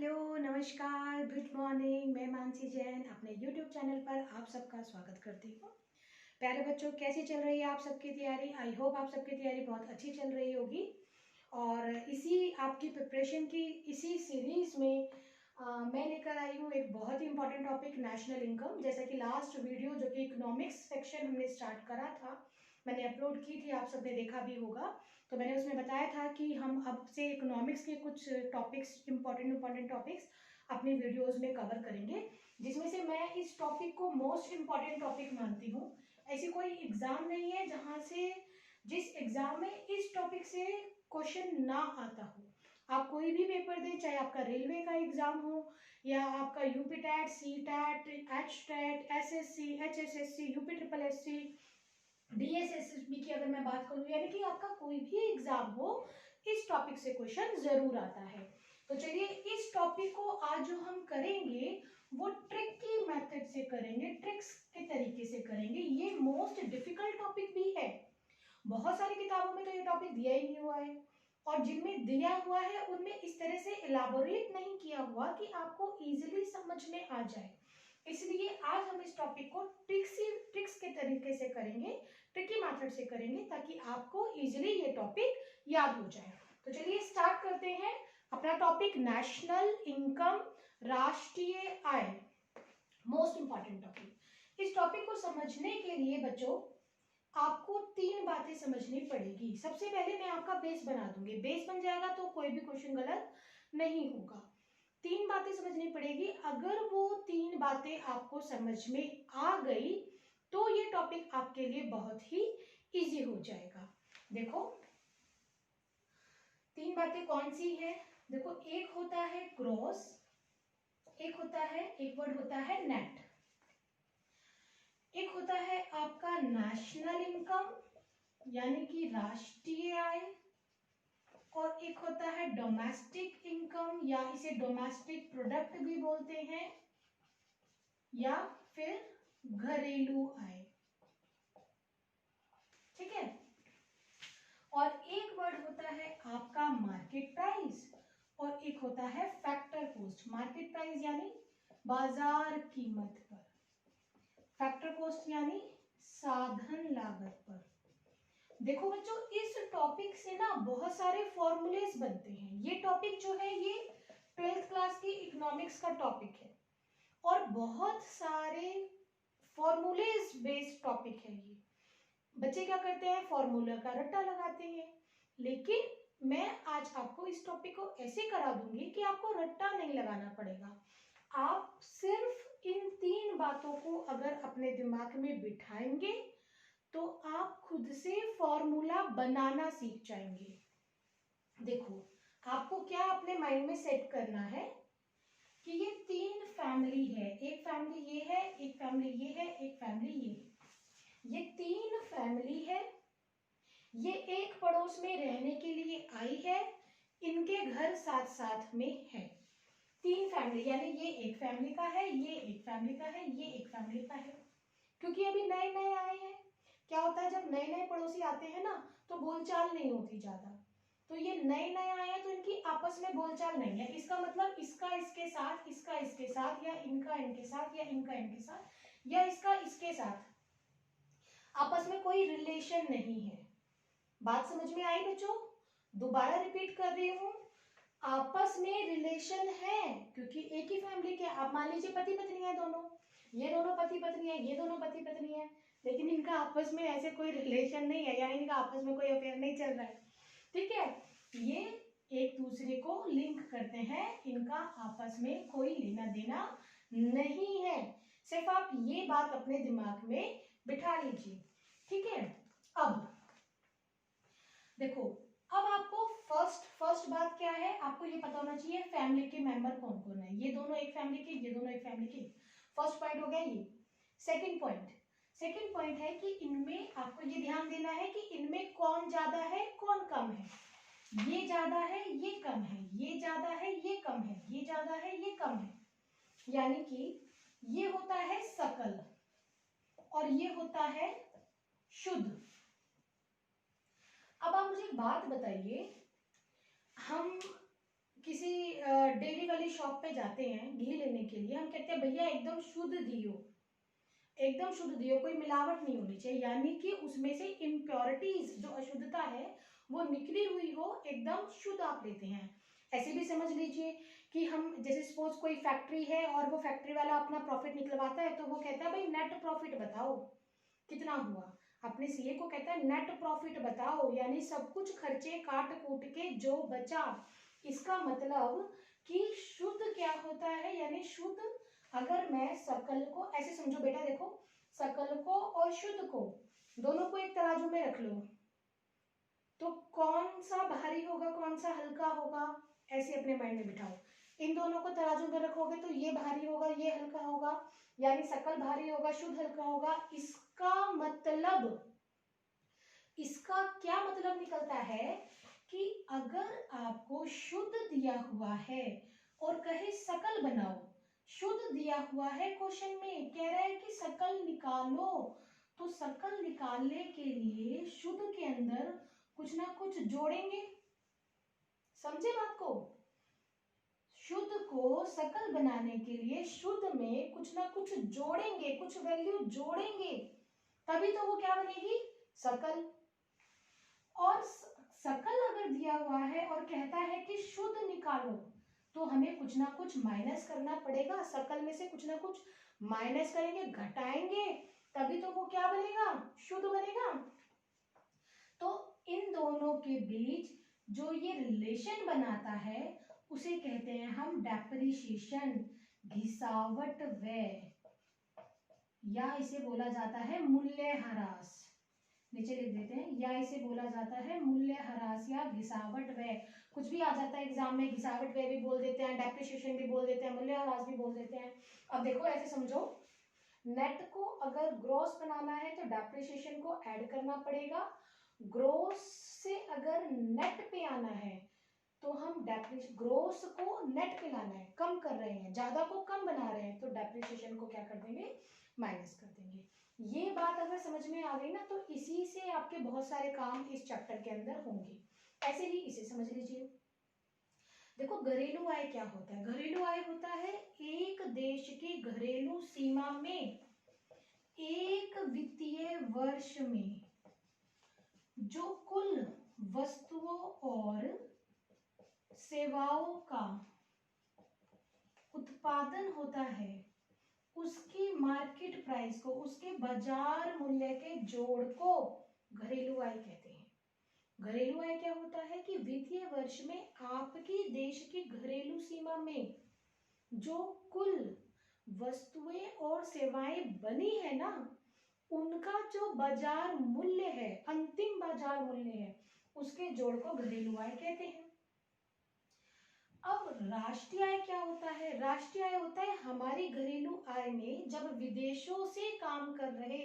Hello, नमस्कार, good morning. मैं मानसी जैन अपने यूट्यूब चैनल पर आप सबका स्वागत करती हूँ। प्यारे बच्चों, कैसी चल रही है आप सबकी तैयारी? आई होप आप सबकी तैयारी बहुत अच्छी चल रही होगी। और इसी आपकी प्रिपरेशन की इसी सीरीज में मैं लेकर आई हूँ एक बहुत ही इंपॉर्टेंट टॉपिक, नेशनल इनकम। जैसा कि लास्ट वीडियो जो कि इकोनॉमिक्स सेक्शन हमने स्टार्ट करा था, मैंने अपलोड की थी, आप सबने देखा भी होगा। तो मैंने उसमें बताया था कि हम अब से इकोनॉमिक्स के कुछ टॉपिक्स, इंपॉर्टेंट टॉपिक्स अपनी वीडियोस में कवर करेंगे, जिसमें से मैं इस टॉपिक को मोस्ट इम्पॉर्टेंट टॉपिक मानती हूँ। ऐसी कोई एग्जाम नहीं है जिस एग्जाम में इस टॉपिक से क्वेश्चन ना आता हो। आप कोई भी पेपर दें, चाहे आपका रेलवे का एग्जाम हो या आपका UP TET, C TET, H TET, SSC, HSSC, UP triple SC, DSSB की अगर मैं बात करूं, यानी कि आपका कोई भी एग्जाम हो, इस टॉपिक से क्वेश्चन जरूर आता है। तो चलिए, इस टॉपिक को आज जो हम करेंगे वो ट्रिकी मेथड से करेंगे, ट्रिक्स के तरीके से करेंगे। ये मोस्ट डिफिकल्ट टॉपिक भी है। बहुत सारी किताबों में तो ये टॉपिक दिया ही नहीं हुआ है, और जिनमें दिया हुआ है उनमें इस तरह से इलाबोरेट नहीं किया हुआ कि आपको इजीली समझ में आ जाए। इसलिए आज हम इस टॉपिक को ट्रिक्स के तरीके से करेंगे, ट्रिकी मेथड से करेंगे, ताकि आपको इजीली ये टॉपिक याद हो जाए। तो चलिए स्टार्ट करते हैं अपना टॉपिक, नेशनल इनकम, राष्ट्रीय आय, मोस्ट इंपॉर्टेंट टॉपिक। इस टॉपिक को समझने के लिए बच्चों आपको तीन बातें समझनी पड़ेगी। सबसे पहले मैं आपका बेस बना दूंगी, बेस बन जाएगा तो कोई भी क्वेश्चन गलत नहीं होगा। तीन बातें समझनी पड़ेगी। अगर वो तीन बातें आपको समझ में आ गई तो ये टॉपिक आपके लिए बहुत ही इजी हो जाएगा। देखो, तीन बातें कौन सी है? देखो, एक होता है ग्रॉस, एक वर्ड होता है नेट, एक होता है आपका नेशनल इनकम यानी कि राष्ट्रीय आय, और एक होता है डोमेस्टिक इनकम या इसे डोमेस्टिक प्रोडक्ट भी बोलते हैं, या फिर घरेलू आय। ठीक है। और एक वर्ड होता है आपका मार्केट प्राइस, और एक होता है फैक्टर कॉस्ट। मार्केट प्राइस यानी बाजार कीमत पर, फैक्टर कॉस्ट यानी साधन लागत पर। देखो बच्चों, इस टॉपिक से ना बहुत सारे फॉर्मूलेस बनते हैं। ये टॉपिक जो है ये 12th क्लास की इकोनॉमिक्स का टॉपिक है, और बहुत सारे फॉर्मूलेस बेस्ड टॉपिक है ये। बच्चे क्या करते हैं, फॉर्मूला का रट्टा लगाते हैं। लेकिन मैं आज आपको इस टॉपिक को ऐसे करा दूंगी कि आपको रट्टा नहीं लगाना पड़ेगा। आप सिर्फ इन तीन बातों को अगर अपने दिमाग में बिठाएंगे तो आप खुद से फॉर्मूला बनाना सीख जाएंगे। देखो, आपको क्या अपने माइंड में सेट करना है कि ये तीन फैमिली है, एक फैमिली ये है, एक फैमिली ये है, एक फैमिली ये है। ये तीन फैमिली है, ये एक पड़ोस में रहने के लिए आई है, इनके घर साथ साथ में है। तीन फैमिली यानी ये एक फैमिली का है, ये एक फैमिली का है, ये एक फैमिली का है। क्योंकि अभी नए नए आए हैं, क्या होता है जब नए नए पड़ोसी आते हैं ना तो बोलचाल नहीं होती ज्यादा। तो ये नए नए आए हैं तो इनकी आपस में बोलचाल नहीं है। इसका मतलब इसका इसके साथ, इसका इसके साथ, या इनका इनके साथ, या इनका इनके साथ, या इसका इसके साथ आपस में कोई रिलेशन नहीं है। बात समझ में आई बच्चों? दोबारा रिपीट कर रही हूँ, आपस में रिलेशन है, क्योंकि एक ही फैमिली के, आप मान लीजिए पति पत्नी है दोनों, ये दोनों पति पत्नी है, ये दोनों पति पत्नी है, लेकिन इनका आपस में ऐसे कोई रिलेशन नहीं है, यानी इनका आपस में कोई अफेयर नहीं चल रहा है। ठीक है, ये एक दूसरे को लिंक करते हैं, इनका आपस में कोई लेना देना नहीं है। सिर्फ आप ये बात अपने दिमाग में बिठा लीजिए। ठीक है। अब देखो, अब आपको फर्स्ट बात क्या है, आपको ये पता होना चाहिए फैमिली के मेंबर कौन कौन है। ये दोनों एक फैमिली के, ये दोनों एक फैमिली के। फर्स्ट पॉइंट हो गया ये। सेकंड पॉइंट है कि इनमें आपको ये ध्यान देना है कि इनमें कौन ज्यादा है कौन कम है। ये ज्यादा है, ये कम है, ये ज्यादा है, ये कम है, ये ज्यादा है, ये कम है। यानी कि ये होता है सकल और ये होता है शुद्ध। अब आप मुझे एक बात बताइए, हम किसी डेयरी वाली शॉप पे जाते हैं घी लेने के लिए, हम कहते हैं भैया एकदम शुद्ध घी हो, एकदम शुद्ध घी हो, कोई मिलावट नहीं होनी चाहिए, यानी कि उसमें से इम्प्योरिटीज जो अशुद्धता है वो निकली हुई हो, एकदम शुद्ध आप लेते हैं। ऐसे भी समझ लीजिए कि हम जैसे सपोज कोई फैक्ट्री है और वो फैक्ट्री वाला अपना प्रॉफिट निकलवाता है, तो वो कहता है भाई नेट प्रॉफिट बताओ कितना हुआ, अपने सीए को कहता है नेट प्रॉफिट बताओ, यानी सब कुछ खर्चे काट कूट के जो बचा। इसका मतलब कि शुद्ध क्या होता है, यानी शुद्ध, अगर मैं सकल को ऐसे समझो बेटा, देखो सकल को और शुद्ध को दोनों को एक तराजू में रख लो, तो कौन सा भारी होगा कौन सा हल्का होगा, ऐसे अपने माइंड में बिठाओ। इन दोनों को तराजू में रखोगे तो ये भारी होगा ये हल्का होगा, यानी सकल भारी होगा शुद्ध हल्का होगा। इसका क्या मतलब निकलता है कि अगर आपको शुद्ध दिया हुआ है और कहे सकल बनाओ, शुद्ध दिया हुआ है क्वेश्चन में, कह रहा है कि सकल निकालो, तो सकल निकालने के लिए शुद्ध के अंदर कुछ ना कुछ जोड़ेंगे, समझे बात को। शुद्ध को सकल बनाने के लिए शुद्ध में कुछ ना कुछ जोड़ेंगे, कुछ वैल्यू जोड़ेंगे, तभी तो वो क्या बनेगी, सकल। और सकल अगर दिया हुआ है और कहता है कि शुद्ध निकालो, तो हमें कुछ ना कुछ माइनस करना पड़ेगा, सकल में से कुछ ना कुछ माइनस करेंगे, घटाएंगे, तभी तो वो क्या बनेगा, शुद्ध बनेगा। तो इन दोनों के बीच जो ये रिलेशन बनाता है उसे कहते हैं हम डेप्रिसिएशन, घिसावट व्यय, या इसे बोला जाता है मूल्यह्रास, नीचे लिख देते हैं, या इसे बोला जाता है मूल्यह्रास या घिसावट व्यय। कुछ भी आ जाता है एग्जाम में, घिसावट व्यय भी बोल देते हैं, डेप्रिसिएशन भी बोल देते हैं, मूल्यह्रास भी बोल देते हैं। अब देखो ऐसे समझो, नेट को अगर ग्रॉस बनाना है तो डेप्रिसिएशन को ऐड करना पड़ेगा, ग्रॉस से अगर नेट पे आना है तो हम ग्रोस को नेट पे लाना है, कम कर रहे हैं, ज्यादा को कम बना रहे हैं, तो डेप्रिसिएशन को क्या कर देंगे, माइनस कर देंगे। ये बात अगर समझ में आ गई ना, तो इसी से आपके बहुत सारे काम इस चैप्टर के अंदर होंगे। ऐसे ही इसे समझ लीजिए। देखो घरेलू आय क्या होता है, घरेलू आय होता है एक देश की घरेलू सीमा में एक वित्तीय वर्ष में जो कुल वस्तुओं और सेवाओं का उत्पादन होता है उसकी मार्केट प्राइस को, उसके बाजार मूल्य के जोड़ को घरेलू आय कहते हैं। घरेलू आय क्या होता है कि वित्तीय वर्ष में आपकी देश की घरेलू सीमा में जो कुल वस्तुएं और सेवाएं बनी है ना, उनका जो बाजार मूल्य है, अंतिम बाजार मूल्य है, उसके जोड़ को घरेलू आय कहते हैं। अब राष्ट्रीय आय क्या होता है, राष्ट्रीय आय होता है हमारी घरेलू आय में जब विदेशों से काम कर रहे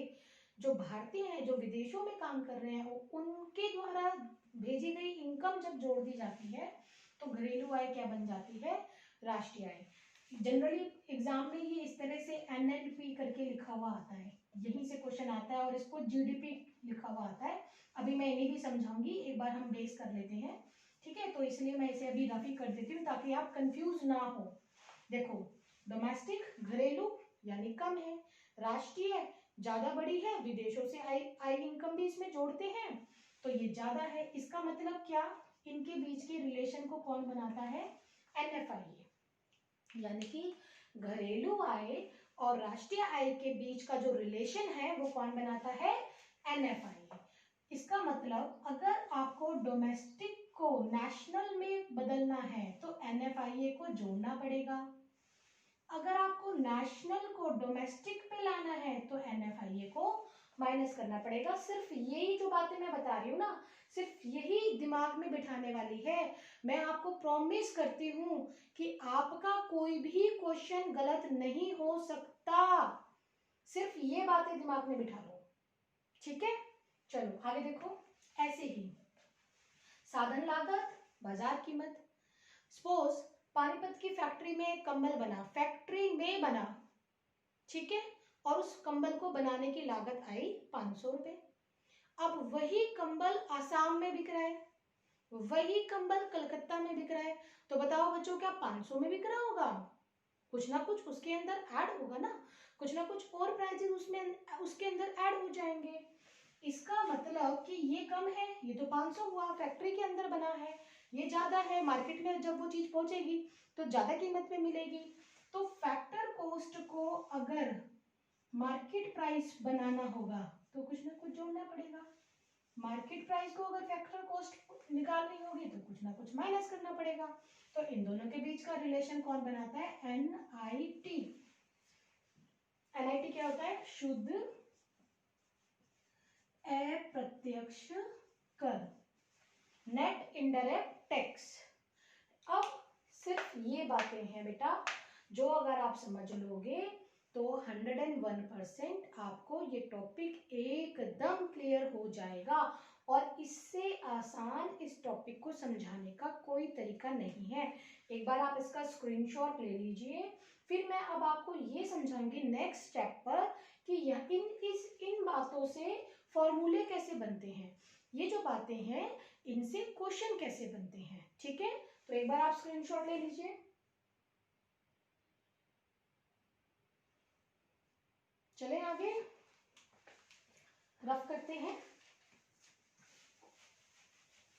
जो भारतीय हैं, जो विदेशों में काम कर रहे हैं, उनके द्वारा भेजी गई इनकम जब जोड़ दी जाती है तो घरेलू आय क्या बन जाती है, राष्ट्रीय आय। जनरली एग्जाम में ये इस तरह से एनएलपी करके लिखा हुआ आता है, यहीं से क्वेश्चन आता है, और इसको जीडीपी लिखा हुआ आता है। अभी मैं इन्हें भी समझाऊंगी, एक बार हम बेस कर लेते हैं, ठीक है। तो इसलिए मैं इसे अभी रफी कर देती हूँ ताकि आप कंफ्यूज ना हो। देखो डोमेस्टिक घरेलू यानी कम है, राष्ट्रीय ज्यादा बड़ी है, विदेशों से आई इनकम भी इसमें जोड़ते हैं तो ये ज्यादा है। इसका मतलब क्या, इनके बीच के रिलेशन को कौन बनाता है, एनएफआई, यानी कि घरेलू आय और राष्ट्रीय आय के बीच का जो रिलेशन है वो कौन बनाता है, एनएफआई। इसका मतलब अगर आपको डोमेस्टिक को नेशनल में बदलना है तो एनएफआईए को जोड़ना पड़ेगा, अगर आपको नेशनल को डोमेस्टिक पे लाना है तो एनएफआईए को माइनस करना पड़ेगा। सिर्फ यही जो बातें मैं बता रही हूँ ना, सिर्फ यही दिमाग में बिठाने वाली है। मैं आपको प्रॉमिस करती हूँ कि आपका कोई भी क्वेश्चन गलत नहीं हो सकता, सिर्फ ये बातें दिमाग में बिठा लो, ठीक है। चलो आगे देखो, ऐसे ही साधन लागत, बाजार कीमत। सपोज पानीपत की फैक्ट्री में कंबल बना, फैक्ट्री में बना, ठीक है, और उस कंबल को बनाने की लागत आई 500 रुपए। अब वही कंबल आसाम में बिक रहा है, वही कंबल कलकत्ता में बिक रहा है, तो बताओ बच्चों क्या 500 में बिक रहा होगा? कुछ ना कुछ उसके अंदर ऐड होगा ना, कुछ ना कुछ और प्राइजेस उसमें उसके अंदर ऐड हो जाएंगे। इसका मतलब कि ये कम है, ये तो 500 हुआ, फैक्ट्री के अंदर बना है, ये ज्यादा है, मार्केट में जब वो चीज पहुंचेगी तो ज्यादा कीमत में मिलेगी। तो फैक्टर कॉस्ट को अगर मार्केट प्राइस बनाना होगा तो कुछ ना कुछ जोड़ना पड़ेगा। मार्केट प्राइस को अगर फैक्टर कॉस्ट निकालनी होगी तो कुछ ना कुछ माइनस करना पड़ेगा। तो इन दोनों के बीच का रिलेशन कौन बनाता है? NIT। NIT क्या होता है? शुद्ध अप्रत्यक्ष कर, नेट इनडायरेक्ट टैक्स। अब सिर्फ ये बातें हैं बेटा जो अगर आप समझ लोगे तो 101% आपको ये टॉपिक एकदम क्लियर हो जाएगा, और इससे आसान इस टॉपिक को समझाने का कोई तरीका नहीं है। एक बार आप इसका स्क्रीनशॉट ले लीजिए, फिर मैं अब आपको ये समझाऊंगी नेक्स्ट स्टेप पर कि यह इन बातों से फॉर्मूले कैसे बनते हैं, ये जो बातें हैं इनसे क्वेश्चन कैसे बनते हैं। ठीक है, तो एक बार आप स्क्रीनशॉट ले लीजिए। चलें आगे, रफ करते हैं।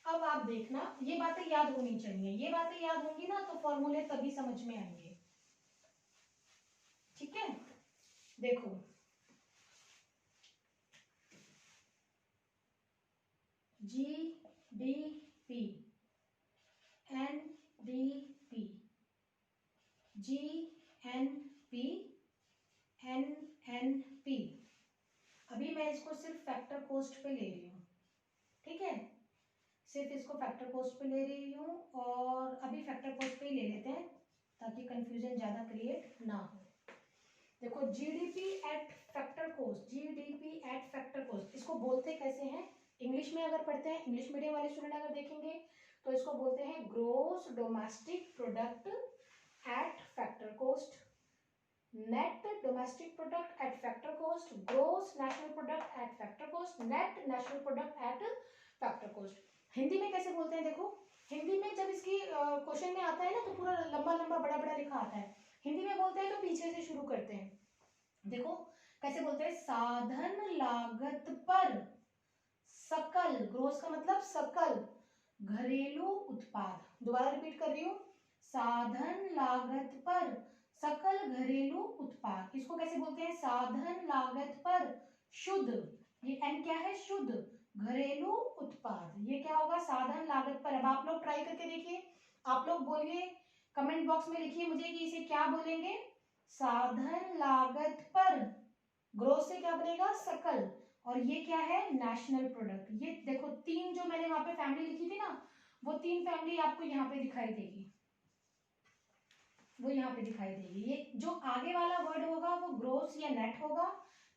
अब आप देखना, ये बातें याद होनी चाहिए, ये बातें याद होंगी ना तो फॉर्मूले तभी समझ में आएंगे। ठीक है, देखो GDP, NDP, GNP, NNP। अभी मैं इसको सिर्फ फैक्टर कॉस्ट पे ले रही हूँ, ठीक है, सिर्फ इसको फैक्टर कॉस्ट पे ले रही हूँ, और अभी फैक्टर कॉस्ट पे ही ले लेते हैं ताकि कंफ्यूजन ज्यादा क्रिएट ना हो। देखो GDP at factor cost, GDP at factor cost, इसको बोलते कैसे हैं? इंग्लिश में अगर पढ़ते हैं, इंग्लिश मीडियम वाले स्टूडेंट अगर देखेंगे तो इसको बोलते हैं gross domestic product at factor cost, net domestic product at factor cost, gross national product at factor cost, net national product at factor cost. Hindi में कैसे बोलते हैं? देखो हिंदी में जब इसकी क्वेश्चन में आता है ना तो पूरा लंबा लंबा बड़ा बड़ा लिखा आता है, हिंदी में बोलते हैं तो पीछे से शुरू करते हैं। देखो कैसे बोलते हैं? साधन लागत पर सकल, ग्रोस का मतलब सकल घरेलू उत्पाद, दोबारा रिपीट कर रही हूँ, साधन लागत पर सकल घरेलू उत्पाद, इसको कैसे बोलते हैं? साधन लागत पर शुद्ध, ये एन क्या है? शुद्ध घरेलू उत्पाद, ये क्या होगा? साधन लागत पर। अब आप लोग ट्राई करके देखिए, आप लोग बोलिए, कमेंट बॉक्स में लिखिए मुझे कि इसे क्या बोलेंगे? साधन लागत पर, ग्रोस से क्या बनेगा? सकल, और ये क्या है? National product. ये देखो तीन जो मैंने वहां पे फैमिली लिखी थी ना, वो तीन फैमिली आपको यहाँ पे दिखाई देगी, वो यहाँ पे दिखाई देगी। ये जो आगे वाला वर्ड होगा वो ग्रोस या नेट होगा,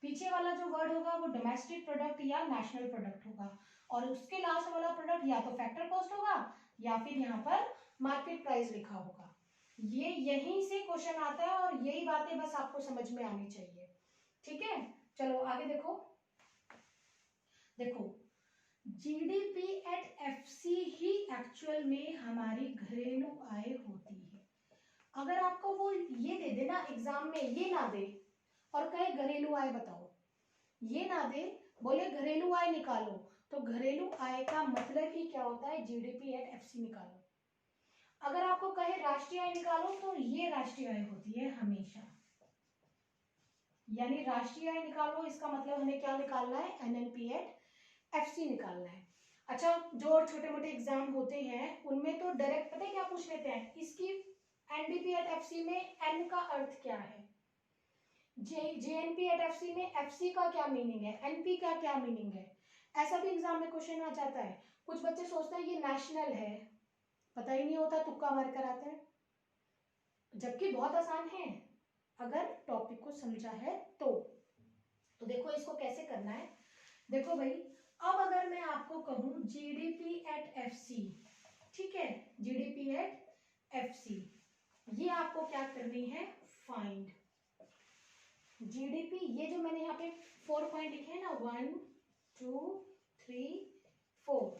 पीछे वाला जो वर्ड होगा वो डोमेस्टिक प्रोडक्ट या नेशनल प्रोडक्ट होगा, और उसके लास्ट वाला प्रोडक्ट या तो फैक्टर कॉस्ट होगा या फिर यहाँ पर मार्केट प्राइस लिखा होगा। ये यहीं से क्वेश्चन आता है और यही बातें बस आपको समझ में आनी चाहिए। ठीक है, चलो आगे देखो। देखो GDP at FC he actual में हमारी घरेलू आय होती है। अगर आपको वो ये दे दे ना एग्जाम में, ये ना दे और कहे घरेलू आय बताओ, ये ना दे, बोले घरेलू आय निकालो, तो घरेलू आय का मतलब ही क्या होता है? जीडीपी एट एफसी निकालो। अगर आपको कहे राष्ट्रीय आय निकालो तो ये राष्ट्रीय आय होती है हमेशा, यानी राष्ट्रीय आय निकालो इसका मतलब हमें क्या निकालना है? एनएनपी एट एफसी निकालना है। अच्छा, जो और छोटे मोटे एग्जाम होते हैं उनमें तो डायरेक्ट पता है क्या पूछ लेते हैं? इसकी एनडीपी एट एफसी में एन का अर्थ क्या है, जेएनपी एट एफसी में एफसी का क्या मीनिंग है, एनपी का क्या मीनिंग है, ऐसा भी एग्जाम में क्वेश्चन आ जाता है। कुछ बच्चे सोचते हैं ये नेशनल है, पता ही नहीं होता, तुक्का मार कर आते हैं, जबकि बहुत आसान है अगर टॉपिक को समझा है तो देखो इसको कैसे करना है। देखो भाई, अब अगर मैं आपको कहूं जीडीपी एट एफसी, ठीक है, जीडीपी एट एफसी, ये आपको क्या करनी है? फाइंड जीडीपी, ये जो मैंने यहाँ पे 4 पॉइंट लिखे हैं ना, 1 2 3 4,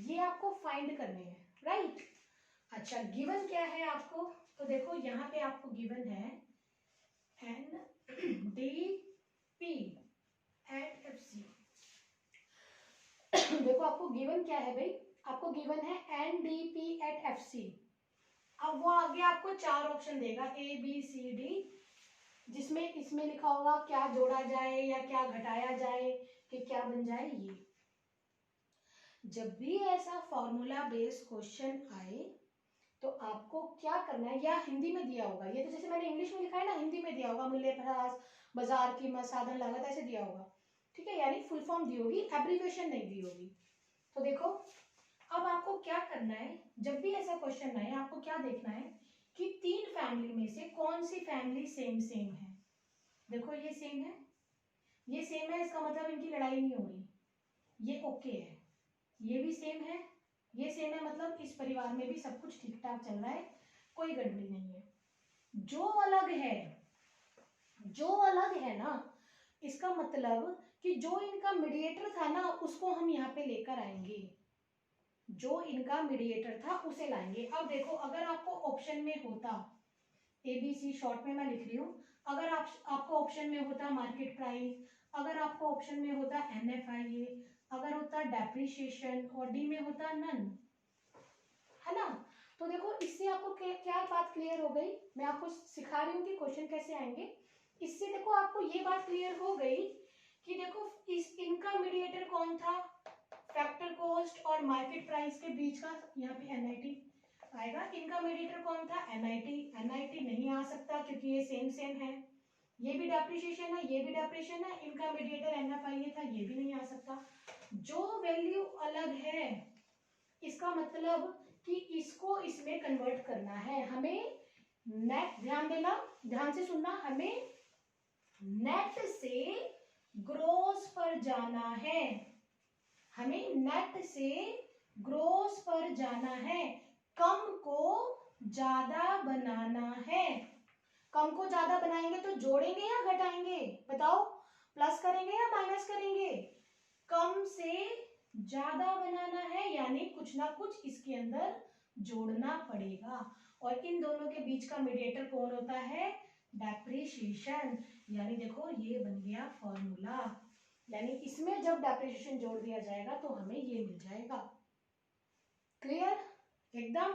ये आपको फाइंड करने हैं, राइट। अच्छा, गिवन क्या है आपको, तो देखो यहाँ पे आपको गिवन है NDP एट FC। देखो आपको गिवन क्या है भाई, आपको गिवन है NDP एट FC। अब वो आगे आपको 4 ऑप्शन देगा ABCD, जिसमें इसमें लिखा होगा क्या जोड़ा जाए या क्या घटाया जाए कि क्या बन जाए ये। जब भी ऐसा फॉर्मूला बेस्ड क्वेश्चन आए तो आपको क्या करना है, या हिंदी में दिया होगा, ये तो जैसे मैंने इंग्लिश में लिखा है ना, हिंदी में दिया होगा मूल्यह्रास, बाजार कीमत, साधन लागत, ऐसे दिया होगा, ठीक है, यानी फुल फॉर्म दी होगी, एब्रीविएशन नहीं दी होगी। तो देखो अब आपको क्या करना है, जब भी ऐसा क्वेश्चन आए आपको क्या देखना है कि 3 फैमिली में से कौन सी फैमिली सेम सेम है। देखो ये सेम है, ये सेम है, इसका मतलब इनकी लड़ाई नहीं हो रही, ये ओके है। ये भी सेम है, ये सेम है, मतलब इस परिवार में भी सब कुछ ठीक ठाक चल रहा है, कोई गड़बड़ी नहीं है। जो अलग है, जो अलग है ना, इसका मतलब कि जो इनका मीडिएटर था ना उसको हम यहाँ पे लेकर आएंगे, जो इनका मीडिएटर था उसे लाएंगे। अब देखो अगर आपको ऑप्शन में होता ABC, शॉर्ट में मैं लिख रही हूँ, अगर आपको ऑप्शन में होता मार्केट प्राइस, अगर आपको ऑप्शन में होता NFIA, अगर होता डेप्रिसिएशन, और डी में होता नन, है ना। तो देखो इससे आपको क्या बात क्लियर हो गई, मैं आपको सिखा रही हूँ कि क्वेश्चन कैसे आएंगे। इससे देखो आपको ये बात क्लियर हो गई कि देखो इस इनका मीडिएटर कौन था, फैक्टर कॉस्ट और मार्केट प्राइस के बीच का, यहाँ पे NIT आएगा। इनका मीडिएटर कौन था, NIT नहीं आ सकता क्योंकि ये सेम सेम है, ये भी डेप्रिसिएशन है, ये भी डेप्रिसिएशन है, इनका मीडिएटर NFIA था, ये भी नहीं आ सकता। जो वैल्यू अलग है इसका मतलब कि इसको इसमें कन्वर्ट करना है हमें। नेट, ध्यान देना, ध्यान से सुनना, हमें नेट से ग्रोस पर जाना है, हमें नेट से ग्रोस पर जाना है, कम को ज्यादा बनाना है। कम को ज्यादा बनाएंगे तो जोड़ेंगे या घटाएंगे, बताओ, प्लस करेंगे या माइनस करेंगे। कम से ज्यादा बनाना है, यानी कुछ ना कुछ इसके अंदर जोड़ना पड़ेगा, और इन दोनों के बीच का मीडिएटर कौन होता है, डेप्रिसिएशन। यानी देखो ये बन गया फॉर्मूला, यानी इसमें जब डेप्रिसिएशन जोड़ दिया जाएगा तो हमें ये मिल जाएगा। क्लियर एकदम।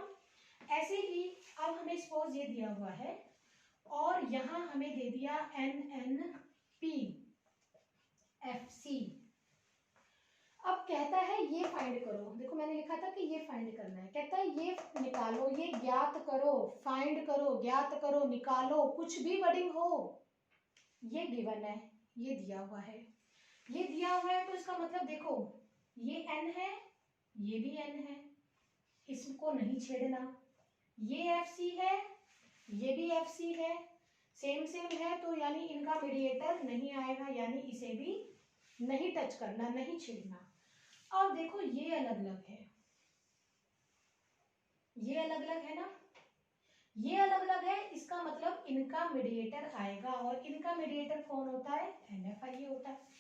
ऐसे ही अब हमें सपोज ये दिया हुआ है और यहां हमें दे दिया NNP FC। अब कहता है ये फाइंड करो, देखो मैंने लिखा था कि ये फाइंड करना है, कहता है ये निकालो, ये ज्ञात करो, फाइंड करो, ज्ञात करो, निकालो, कुछ भी वर्डिंग हो। ये गिवन है, ये दिया हुआ है, ये दिया हुआ है, तो इसका मतलब देखो ये N है, ये भी N है, इसको नहीं छेड़ना। ये FC है, ये भी FC है, सेम सेम है, तो यानी इनका मीडिएटर नहीं आएगा, यानी इसे भी नहीं टच करना, नहीं छेड़ना। अब देखो ये अलग अलग है, ये अलग अलग है ना, ये अलग अलग है, इसका मतलब इनका मीडिएटर आएगा, और इनका मीडिएटर कौन होता है, NFIA होता है।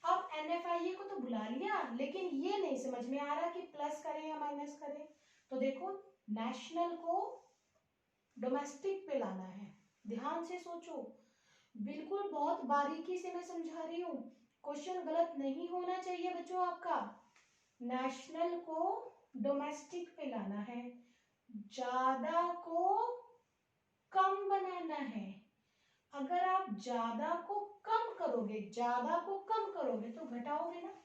अब NFIA को तो बुला लिया, लेकिन ये नहीं समझ में आ रहा कि प्लस करें या माइनस करें। तो देखो नेशनल को डोमेस्टिक पे लाना है, ध्यान से सोचो, बिल्कुल बहुत बारीकी से मैं समझा रही हूँ, क्वेश्चन गलत नहीं होना चाहिए बच्चों आपका। नेशनल को डोमेस्टिक पे लाना है, ज्यादा को कम बनाना है। अगर आप ज्यादा को कम करोगे, ज्यादा को कम करोगे तो घटाओगे ना,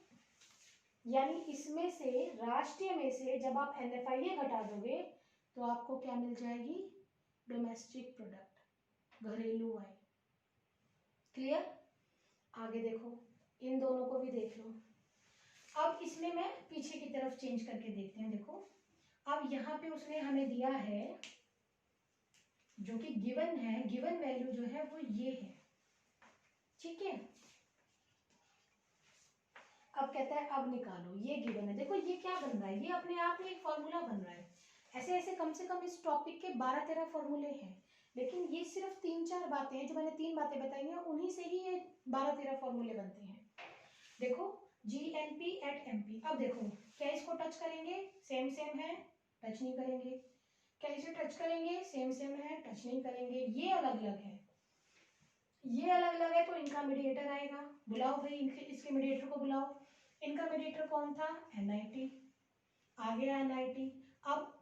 यानी इसमें से, राष्ट्रीय में से जब आप NFIA घटा दोगे तो आपको क्या मिल जाएगी, डोमेस्टिक प्रोडक्ट, घरेलू आय। क्लियर। आगे देखो, इन दोनों को भी देख लो। अब इसमें मैं पीछे की तरफ चेंज करके देखते हैं। देखो अब यहाँ पे उसने हमें दिया है जो कि गिवन है, गिवन वैल्यू जो है वो ये है, ठीक है। अब कहता है अब निकालो, ये गिवन है, देखो ये क्या बन रहा है, ये अपने आप में एक फॉर्मूला बन रहा है। ऐसे ऐसे कम से कम इस टॉपिक के 12-13 फॉर्मूले हैं, लेकिन ये सिर्फ 3-4 बातें हैं, जो मैंने 3 बातें बताई हैं, उन्हीं से ही ये 12-13 फॉर्मूले बनते हैं। देखो GNP एट MP। अब देखो क्या इसको टच करेंगे, सेम सेम है, टच नहीं करेंगे। क्या इसे टच करेंगे, सेम सेम है, टच नहीं करेंगे। ये अलग अलग है, ये अलग अलग है, तो इनका मीडिएटर आएगा। बुलाओ भाई इनके, इसके मीडिएटर को बुलाओ। इनका मीडिएटर कौन था, NiT। आ गया NiT। अब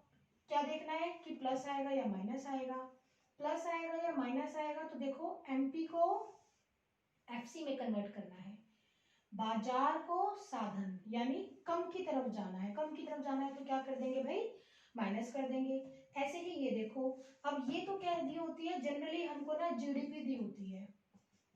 क्या देखना है कि प्लस आएगा या माइनस आएगा। प्लस आएगा या माइनस आएगा, तो देखो MP को FC में कन्वर्ट करना है, बाजार को साधन यानी कम की तरफ जाना है। कम की तरफ जाना है तो क्या कर देंगे भाई, माइनस कर देंगे। ऐसे ही ये देखो, अब ये तो क्या दी होती है, जनरली हमको ना GDP दी होती है,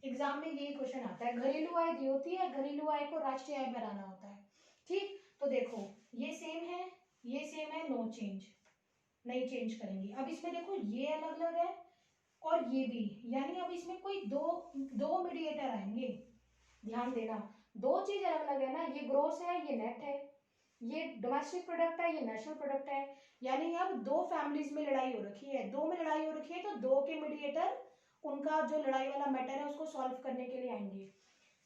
एग्जाम में यही क्वेश्चन आता है। घरेलू आय दी होती है, घरेलू आय को राष्ट्रीय आय बनाना होता है। ठीक, तो देखो ये सेम है, ये सेम है, नो चेंज, नहीं चेंज करेंगे। अब इसमें देखो ये अलग अलग है और ये भी, यानी अब इसमें कोई दो मीडिएटर आएंगे। ध्यान देना, दो चीज अलग अलग है ना, ये ग्रोस है, ये नेट है, ये डोमेस्टिक प्रोडक्ट है, ये नेशनल प्रोडक्ट है। यानी अब दो फैमिलीज में लड़ाई हो रखी है, दो में लड़ाई हो रखी है, तो दो के मीडिएटर उनका जो लड़ाई वाला मैटर है उसको सॉल्व करने के लिए आएंगे।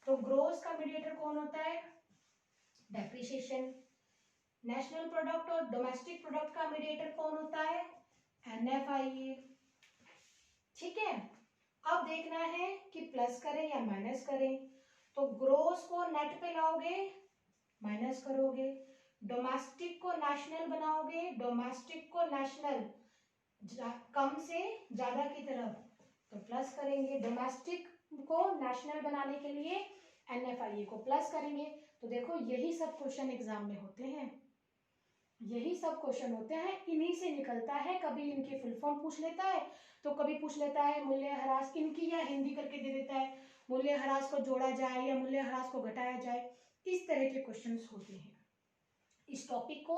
तो ग्रोस का मीडिएटर कौन होता है, डेप्रिसिएशन। नेशनल प्रोडक्ट और डोमेस्टिक प्रोडक्ट का मीडिएटर कौन होता है, NFIA। ठीक है, अब देखना है कि प्लस करें या माइनस करें। तो ग्रोस को नेट पे लाओगे, माइनस करोगे। डोमेस्टिक को नेशनल बनाओगे, डोमेस्टिक को नेशनल कम से ज्यादा की तरफ, तो प्लस करेंगे। डोमेस्टिक को नेशनल बनाने के लिए NFIA को प्लस करेंगे। तो देखो यही सब क्वेश्चन एग्जाम में होते हैं, यही सब क्वेश्चन होते हैं, इन्हीं से निकलता है। कभी इनकी फुल फॉर्म पूछ लेता है, तो कभी पूछ लेता है मूल्य ह्रास इनकी, या हिंदी करके दे देता है मूल्य ह्रास को जोड़ा जाए या मूल्य ह्रास को घटाया जाए। इस तरह के क्वेश्चंस होते हैं। इस टॉपिक को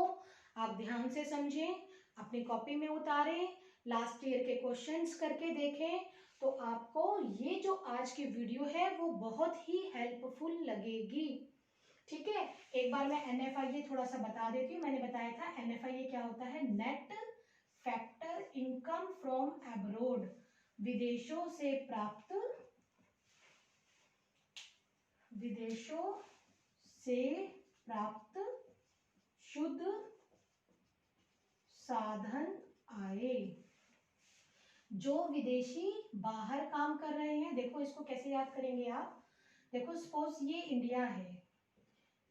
आप ध्यान से समझें, अपनी कॉपी में उतारें, लास्ट ईयर के क्वेश्चंस करके देखें, तो आपको ये जो आज की वीडियो है वो बहुत ही हेल्पफुल लगेगी। ठीक है, एक बार मैं NFIA थोड़ा सा बता देती हूँ। मैंने बताया था NFIA क्या होता है, net factor income from abroad, विदेशों से प्राप्त, विदेशों से प्राप्त शुद्ध साधन आय। जो विदेशी बाहर काम कर रहे हैं, देखो इसको कैसे याद करेंगे आप। देखो सपोज ये इंडिया है,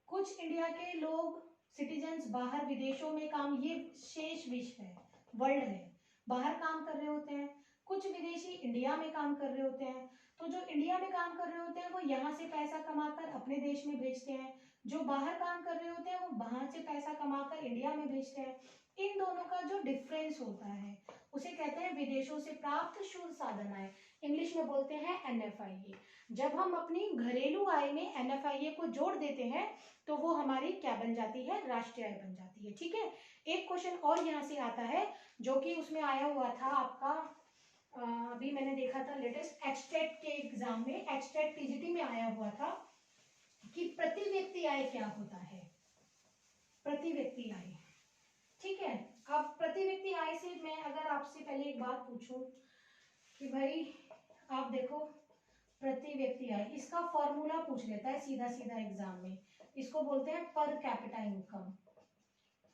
कुछ इंडिया के लोग सिटीजन्स बाहर विदेशों में काम, ये शेष विश्व है, वर्ल्ड है, बाहर काम कर रहे होते हैं। कुछ विदेशी इंडिया में काम कर रहे होते हैं, तो जो इंडिया में काम कर रहे होते हैं वो यहाँ से पैसा कमाकर अपने देश में भेजते हैं, जो बाहर काम कर रहे होते हैं वो बाहर से पैसा कमाकर इंडिया में भेजते हैं। इन दोनों का जो डिफरेंस होता है उसे कहते हैं विदेशों से प्राप्त शुद्ध साधन आय, इंग्लिश में बोलते हैं NFIA। जब हम अपनी घरेलू आय में NFIA को जोड़ देते हैं तो वो हमारी क्या बन जाती है, राष्ट्रीय आय बन जाती है। ठीक है, एक क्वेश्चन और यहाँ से आता है जो कि उसमें आया हुआ था आपका, अभी मैंने देखा था लेटेस्ट एचटेट के एग्जाम में, एचटेट TGT में आया हुआ था कि प्रति व्यक्ति आय क्या होता है, प्रति व्यक्ति आय। ठीक है, अब प्रति व्यक्ति आय से मैं अगर आपसे पहले एक बात पूछूं कि भाई आप देखो प्रति व्यक्ति आय, इसका फॉर्मूला पूछ लेता है सीधा सीधा एग्जाम में, इसको बोलते हैं पर कैपिटा इनकम।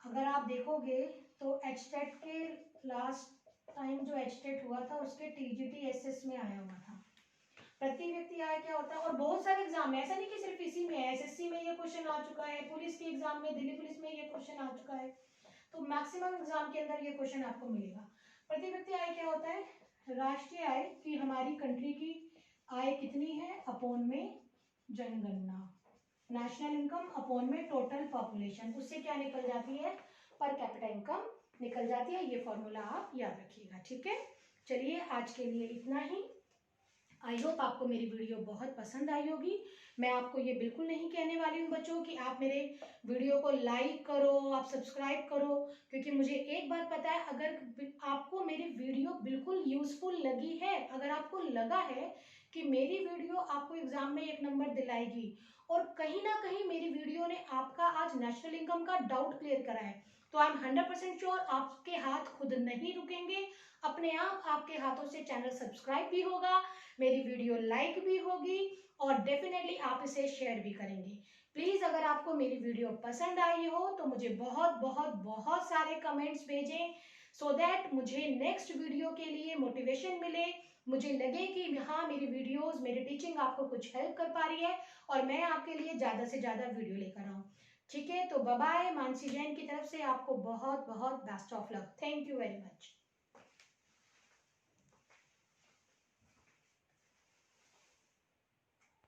अगर आप देखोगे तो एचटेट के लास्ट टाइम जो एचटेट हुआ था उसके TGT SS में आया हुआ था प्रति व्यक्ति आय क्या होता है। और बहुत सारे एग्जाम में, ऐसा नहीं कि सिर्फ इसी में, SSC में ये क्वेश्चन आ चुका है, पुलिस के एग्जाम में, दिल्ली पुलिस में ये क्वेश्चन आ चुका है, तो मैक्सिमम एग्जाम के अंदर ये क्वेश्चन आपको मिलेगा। प्रति व्यक्ति आय क्या होता है, राष्ट्रीय आय की हमारी कंट्री की आय कितनी है अपॉन में जनगणना, नेशनल इनकम अपॉन में टोटल पॉपुलेशन, उससे क्या निकल जाती है, पर कैपिटा इनकम निकल जाती है। ये फॉर्मूला आप याद रखिएगा। ठीक है, चलिए आज के लिए इतना ही। आई होप आपको मेरी वीडियो बहुत पसंद आई होगी। मैं आपको ये बिल्कुल नहीं कहने वाली हूँ बच्चों कि आप मेरे वीडियो को लाइक करो, आप सब्सक्राइब करो, क्योंकि मुझे एक बात पता है, अगर आपको मेरी वीडियो बिल्कुल यूजफुल लगी है, अगर आपको लगा है कि मेरी वीडियो आपको एग्जाम में 1 नंबर दिलाएगी और कहीं ना कहीं मेरी वीडियो ने आपका आज नेशनल इनकम का डाउट क्लियर करा है, तो आई एम 100% श्योर आपके हाथ खुद नहीं रुकेंगे, अपने आप आपके हाथों से चैनल सब्सक्राइब भी होगा, मेरी वीडियो लाइक भी होगी और डेफिनेटली आप इसे शेयर भी करेंगे। प्लीज अगर आपको मेरी वीडियो पसंद आई हो तो मुझे बहुत बहुत बहुत सारे कमेंट्स भेजें, सो दैट मुझे नेक्स्ट वीडियो के लिए मोटिवेशन मिले, मुझे लगे कि हाँ मेरी वीडियोस, मेरी टीचिंग आपको कुछ हेल्प कर पा रही है और मैं आपके लिए ज्यादा से ज्यादा वीडियो लेकर आऊं। ठीक है, तो बाय बाय। मानसी जैन की तरफ से आपको बहुत बहुत best of luck. Thank you very much.